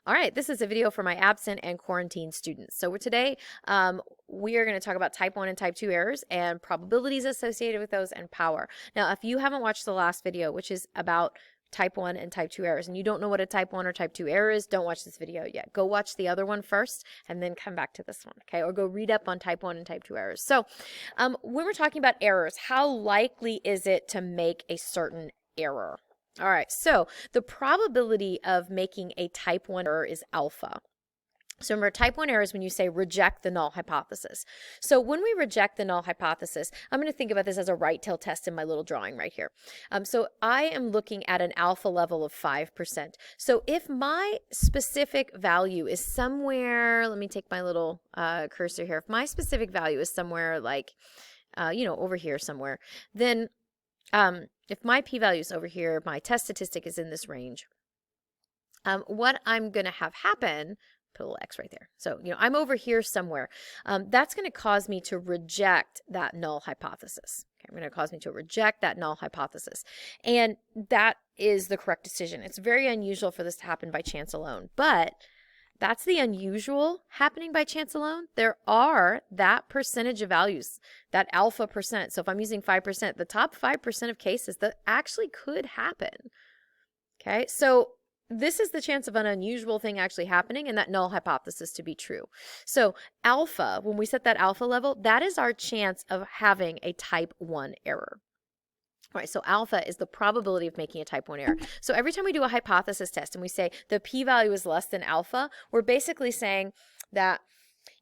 All right, this is a video for my absent and quarantine students. So today we are going to talk about type 1 and type 2 errors and probabilities associated with those and power. Now, if you haven't watched the last video, which is about type 1 and type 2 errors, and you don't know what a type 1 or type 2 error is, don't watch this video yet. Go watch the other one first and then come back to this one, okay? Or go read up on type 1 and type 2 errors. So when we're talking about errors, how likely is it to make a certain error? All right, so the probability of making a type 1 error is alpha. So remember, type 1 error is when you say reject the null hypothesis. So when we reject the null hypothesis, I'm going to think about this as a right tail test in my little drawing right here. So I am looking at an alpha level of 5%. So if my specific value is somewhere, let me take my little cursor here. If my specific value is somewhere like, over here somewhere, then if my p-value is over here, my test statistic is in this range, what I'm going to have happen, put a little X right there. So, I'm over here somewhere. That's going to cause me to reject that null hypothesis. Okay, I'm going to cause me to reject that null hypothesis. And that is the correct decision. It's very unusual for this to happen by chance alone, but that's the unusual happening by chance alone. There are that percentage of values, that alpha percent. So if I'm using 5%, the top 5% of cases that actually could happen. Okay, so this is the chance of an unusual thing actually happening and that null hypothesis to be true. So alpha, when we set that alpha level, that is our chance of having a type 1 error. All right, so alpha is the probability of making a type 1 error. So every time we do a hypothesis test and we say the p-value is less than alpha, we're basically saying that,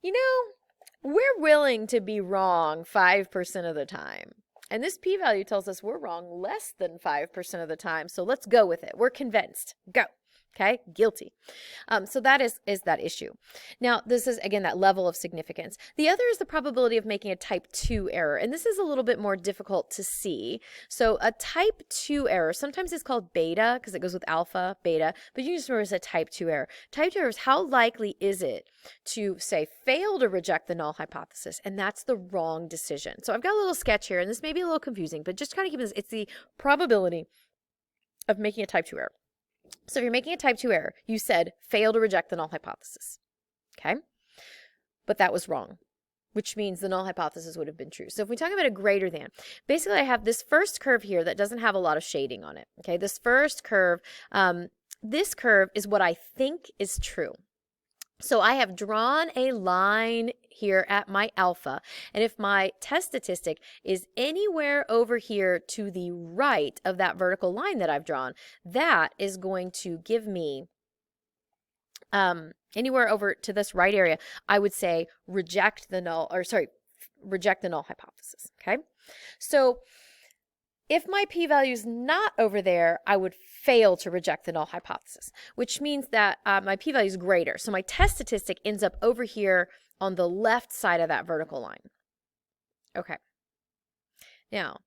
we're willing to be wrong 5% of the time. And this p-value tells us we're wrong less than 5% of the time, so let's go with it. We're convinced. Go. Okay, guilty. So that is that issue. Now, this is, again, that level of significance. The other is the probability of making a type 2 error, and this is a little bit more difficult to see. So a type 2 error, sometimes it's called beta because it goes with alpha, beta, but you just remember it's a type 2 error. Type 2 error is how likely is it to, say, fail to reject the null hypothesis, and that's the wrong decision. So I've got a little sketch here, and this may be a little confusing, but just kind of keep this, it's the probability of making a type 2 error. So if you're making a type 2 error, you said fail to reject the null hypothesis, okay? But that was wrong, which means the null hypothesis would have been true. So if we talk about a greater than, basically I have this first curve here that doesn't have a lot of shading on it, okay? This first curve, this curve is what I think is true. So I have drawn a line here at my alpha, and if my test statistic is anywhere over here to the right of that vertical line that I've drawn, that is going to give me anywhere over to this right area, I would say reject the null hypothesis, okay? So if my p-value is not over there, I would fail to reject the null hypothesis, which means that my p-value is greater. So my test statistic ends up over here on the left side of that vertical line. Okay. Now,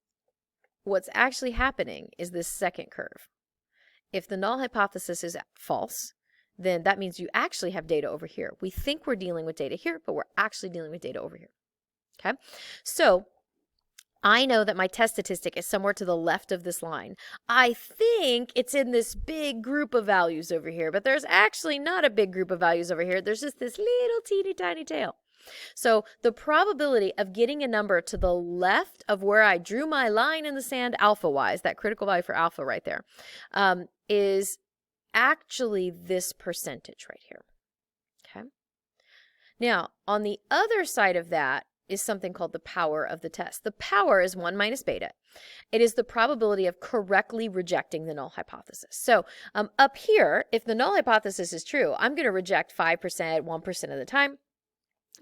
what's actually happening is this second curve. If the null hypothesis is false, then that means you actually have data over here. We think we're dealing with data here, but we're actually dealing with data over here. Okay? So I know that my test statistic is somewhere to the left of this line. I think it's in this big group of values over here, but there's actually not a big group of values over here. There's just this little teeny tiny tail. So the probability of getting a number to the left of where I drew my line in the sand alpha-wise, that critical value for alpha right there, is actually this percentage right here. Okay. Now, on the other side of that, is something called the power of the test. The power is 1 minus beta. It is the probability of correctly rejecting the null hypothesis. So up here, if the null hypothesis is true, I'm going to reject 5%, 1% of the time.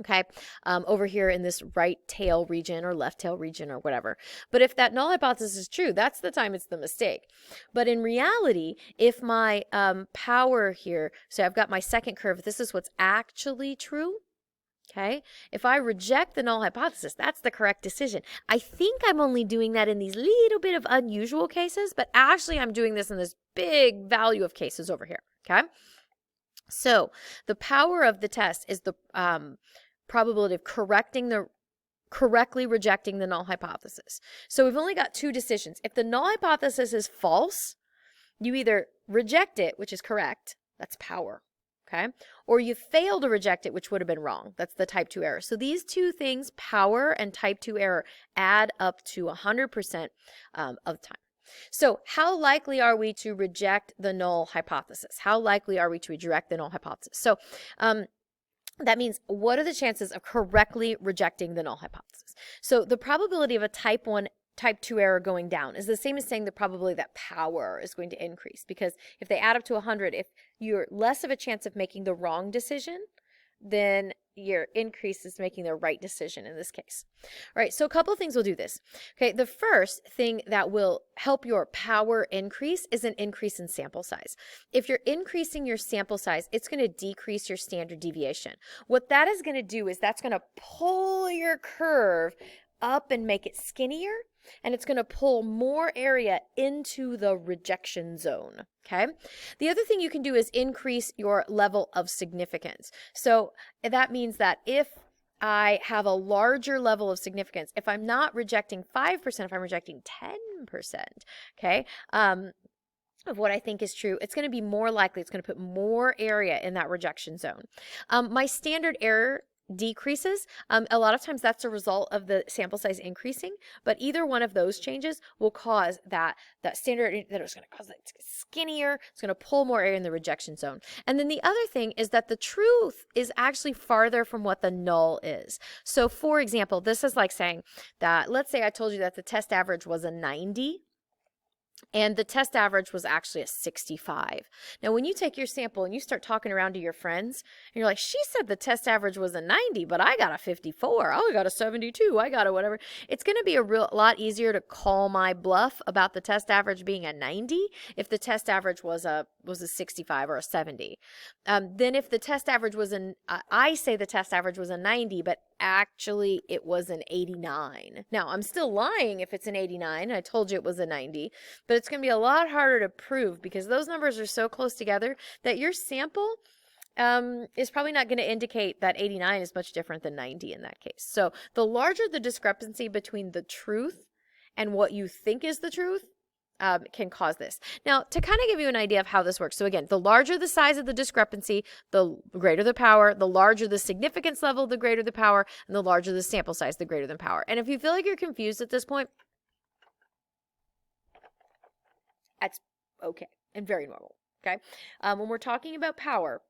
Okay, over here in this right tail region or left tail region or whatever. But if that null hypothesis is true, that's the time it's the mistake. But in reality, if my power here, so I've got my second curve, this is what's actually true. Okay, if I reject the null hypothesis, that's the correct decision. I think I'm only doing that in these little bit of unusual cases, but actually I'm doing this in this big value of cases over here. Okay, so the power of the test is the probability of correctly rejecting the null hypothesis. So we've only got two decisions. If the null hypothesis is false, you either reject it, which is correct, that's power. okay? Or you fail to reject it, which would have been wrong. That's the type 2 error. So these two things, power and type 2 error, add up to 100% of the time. So how likely are we to reject the null hypothesis? How likely are we to reject the null hypothesis? So that means, what are the chances of correctly rejecting the null hypothesis? So the probability of a type 1 type 2 error going down is the same as saying the probability that power is going to increase, because if they add up to 100, if you're less of a chance of making the wrong decision, then your increase is making the right decision in this case. All right, so a couple of things will do this. Okay, the first thing that will help your power increase is an increase in sample size. If you're increasing your sample size, it's going to decrease your standard deviation. What that is going to do is that's going to pull your curve up and make it skinnier, and it's going to pull more area into the rejection zone, okay? The other thing you can do is increase your level of significance. So that means that if I have a larger level of significance, if I'm not rejecting 5%, if I'm rejecting 10%, okay, of what I think is true, it's going to be more likely, it's going to put more area in that rejection zone. My standard error decreases. A lot of times that's a result of the sample size increasing, but either one of those changes will cause that standard, that is going to cause it to get skinnier, it's going to pull more air in the rejection zone. And then the other thing is that the truth is actually farther from what the null is. So for example, this is like saying that, let's say I told you that the test average was a 90, and the test average was actually a 65. Now, when you take your sample and you start talking around to your friends, and you're like, she said the test average was a 90, but I got a 54. Oh, I got a 72. I got a whatever. It's going to be a lot easier to call my bluff about the test average being a 90 if the test average was a 65 or a 70. Then if the test average was I say the test average was a 90, but actually it was an 89. Now, I'm still lying if it's an 89. I told you it was a 90, but it's going to be a lot harder to prove because those numbers are so close together that your sample is probably not going to indicate that 89 is much different than 90 in that case. So the larger the discrepancy between the truth and what you think is the truth, can cause this. Now, to kind of give you an idea of how this works. So again, the larger the size of the discrepancy, the greater the power, the larger the significance level, the greater the power, and the larger the sample size, the greater the power. And if you feel like you're confused at this point, that's okay and very normal, okay? When we're talking about power,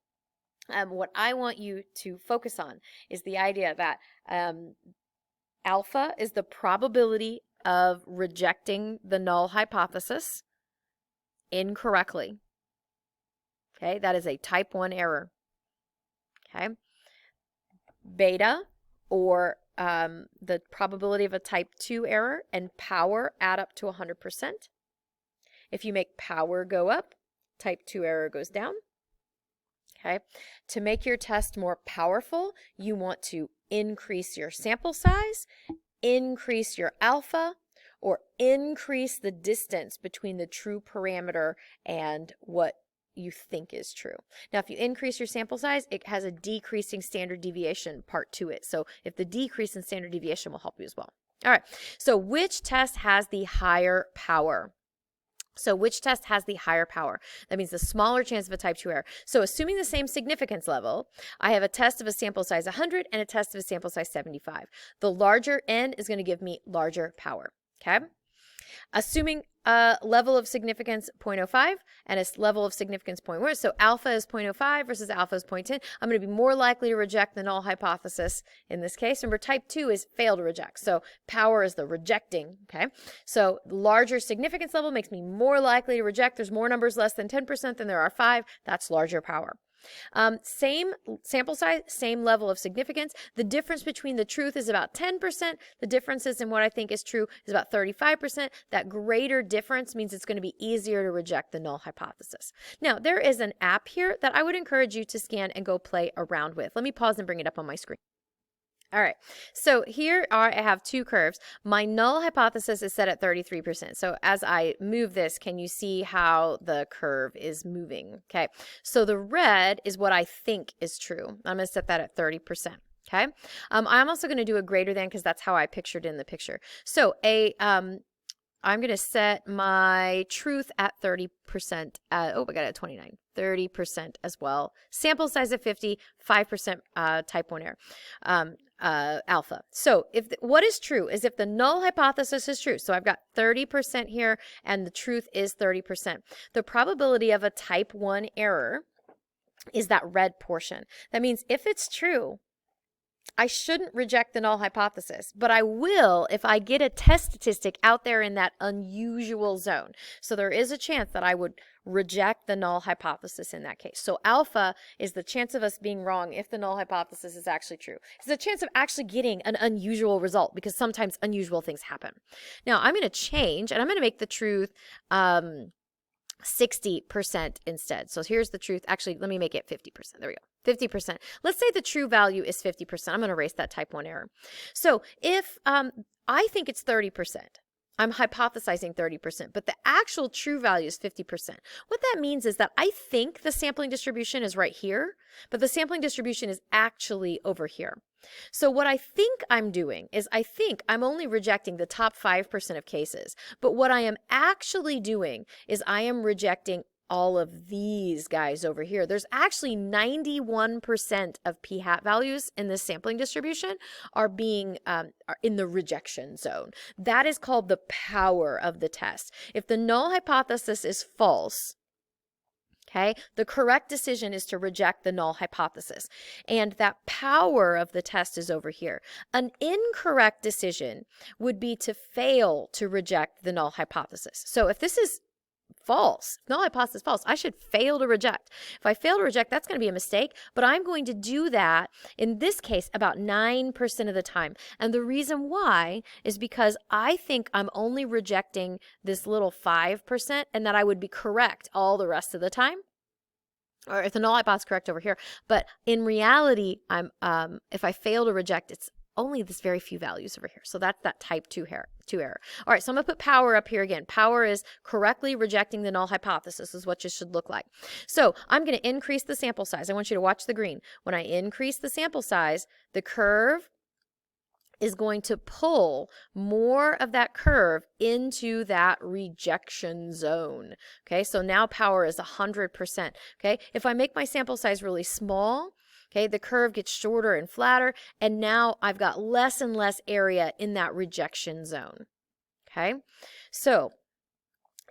what I want you to focus on is the idea that alpha is the probability of rejecting the null hypothesis incorrectly. Okay, that is a type 1 error. Okay, beta, or the probability of a type 2 error, and power add up to 100%. If you make power go up, type 2 error goes down. Okay, to make your test more powerful, you want to increase your sample size, increase your alpha, or increase the distance between the true parameter and what you think is true. Now, if you increase your sample size, it has a decreasing standard deviation part to it. So if the decrease in standard deviation will help you as well. All right, so which test has the higher power? So which test has the higher power? That means the smaller chance of a type 2 error. So assuming the same significance level, I have a test of a sample size 100 and a test of a sample size 75. The larger n is going to give me larger power, okay? Assuming a level of significance 0.05 and a level of significance 0.1, so alpha is 0.05 versus alpha is 0.10, I'm going to be more likely to reject the null hypothesis in this case. Remember, type 2 is fail to reject, so power is the rejecting, okay? So larger significance level makes me more likely to reject. There's more numbers less than 10% than there are 5. That's larger power. Same sample size, same level of significance. The difference between the truth is about 10%. The differences in what I think is true is about 35%. That greater difference means it's going to be easier to reject the null hypothesis. Now, there is an app here that I would encourage you to scan and go play around with. Let me pause and bring it up on my screen. All right, so here I have two curves. My null hypothesis is set at 33%. So as I move this, can you see how the curve is moving? Okay, so the red is what I think is true. I'm going to set that at 30%. Okay, I'm also going to do a greater than because that's how I pictured in the picture. So I'm going to set my truth at 30%. Oh, I got it at 29. 30% as well. Sample size of 50, 5% type 1 error. Alpha. So what is true is if the null hypothesis is true, so I've got 30% here and the truth is 30%. The probability of a type 1 error is that red portion. That means if it's true, I shouldn't reject the null hypothesis, but I will if I get a test statistic out there in that unusual zone. So there is a chance that I would reject the null hypothesis in that case. So alpha is the chance of us being wrong if the null hypothesis is actually true. It's the chance of actually getting an unusual result because sometimes unusual things happen. Now I'm going to change and I'm going to make the truth 60% instead. So here's the truth. Actually, let me make it 50%. There we go. 50%. Let's say the true value is 50%. I'm going to erase that type 1 error. So if I think it's 30%, I'm hypothesizing 30%, but the actual true value is 50%. What that means is that I think the sampling distribution is right here, but the sampling distribution is actually over here. So what I think I'm doing is I think I'm only rejecting the top 5% of cases, but what I am actually doing is I am rejecting all of these guys over here. There's actually 91% of p-hat values in this sampling distribution are being are in the rejection zone. That is called the power of the test. If the null hypothesis is false, okay, the correct decision is to reject the null hypothesis. And that power of the test is over here. An incorrect decision would be to fail to reject the null hypothesis. So if this is false, null hypothesis is false, I should fail to reject. If I fail to reject, that's going to be a mistake, but I'm going to do that in this case about 9% of the time. And the reason why is because I think I'm only rejecting this little 5% and that I would be correct all the rest of the time. Or if the null hypothesis is correct over here, but in reality, if I fail to reject, it's only this very few values over here. So that's that type 2 error. All right, so I'm going to put power up here again. Power is correctly rejecting the null hypothesis is what this should look like. So I'm going to increase the sample size. I want you to watch the green. When I increase the sample size, the curve is going to pull more of that curve into that rejection zone. Okay, so now power is 100%. Okay, if I make my sample size really small, okay, the curve gets shorter and flatter, and now I've got less and less area in that rejection zone. Okay, so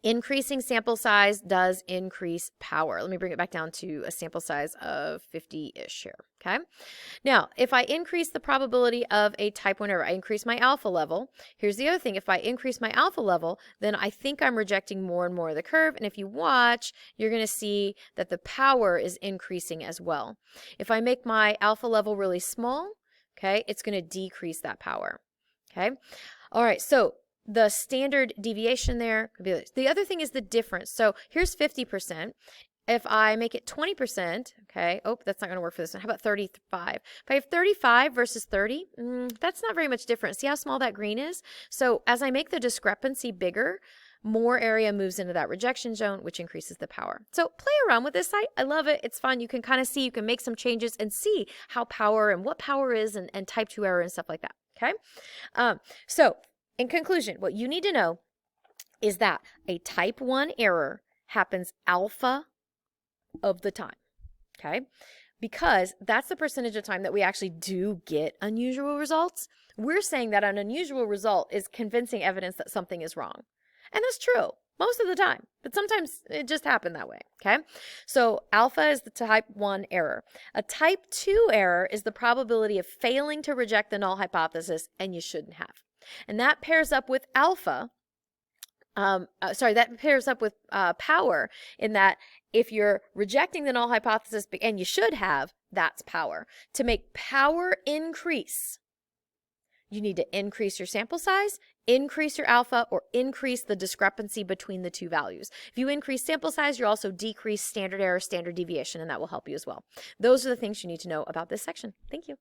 increasing sample size does increase power. Let me bring it back down to a sample size of 50-ish here, okay? Now, if I increase the probability of a type 1 error, I increase my alpha level. Here's the other thing. If I increase my alpha level, then I think I'm rejecting more and more of the curve, and if you watch, you're going to see that the power is increasing as well. If I make my alpha level really small, okay, it's going to decrease that power, okay? All right, so the standard deviation there could be this. The other thing is the difference. So here's 50%. If I make it 20%, okay, oh, that's not going to work for this one. How about 35? If I have 35 versus 30, that's not very much different. See how small that green is? So as I make the discrepancy bigger, more area moves into that rejection zone, which increases the power. So play around with this site. I love it. It's fun. You can kind of see, you can make some changes and see how power and what power is and type 2 error and stuff like that, okay? So in conclusion, what you need to know is that a type 1 error happens alpha of the time, okay? Because that's the percentage of time that we actually do get unusual results. We're saying that an unusual result is convincing evidence that something is wrong. And that's true most of the time, but sometimes it just happened that way, okay? So alpha is the type 1 error. A type 2 error is the probability of failing to reject the null hypothesis, and you shouldn't have. And that pairs up with alpha, that pairs up with power in that if you're rejecting the null hypothesis, and you should have, that's power. To make power increase, you need to increase your sample size, increase your alpha, or increase the discrepancy between the two values. If you increase sample size, you also decrease standard error, standard deviation, and that will help you as well. Those are the things you need to know about this section. Thank you.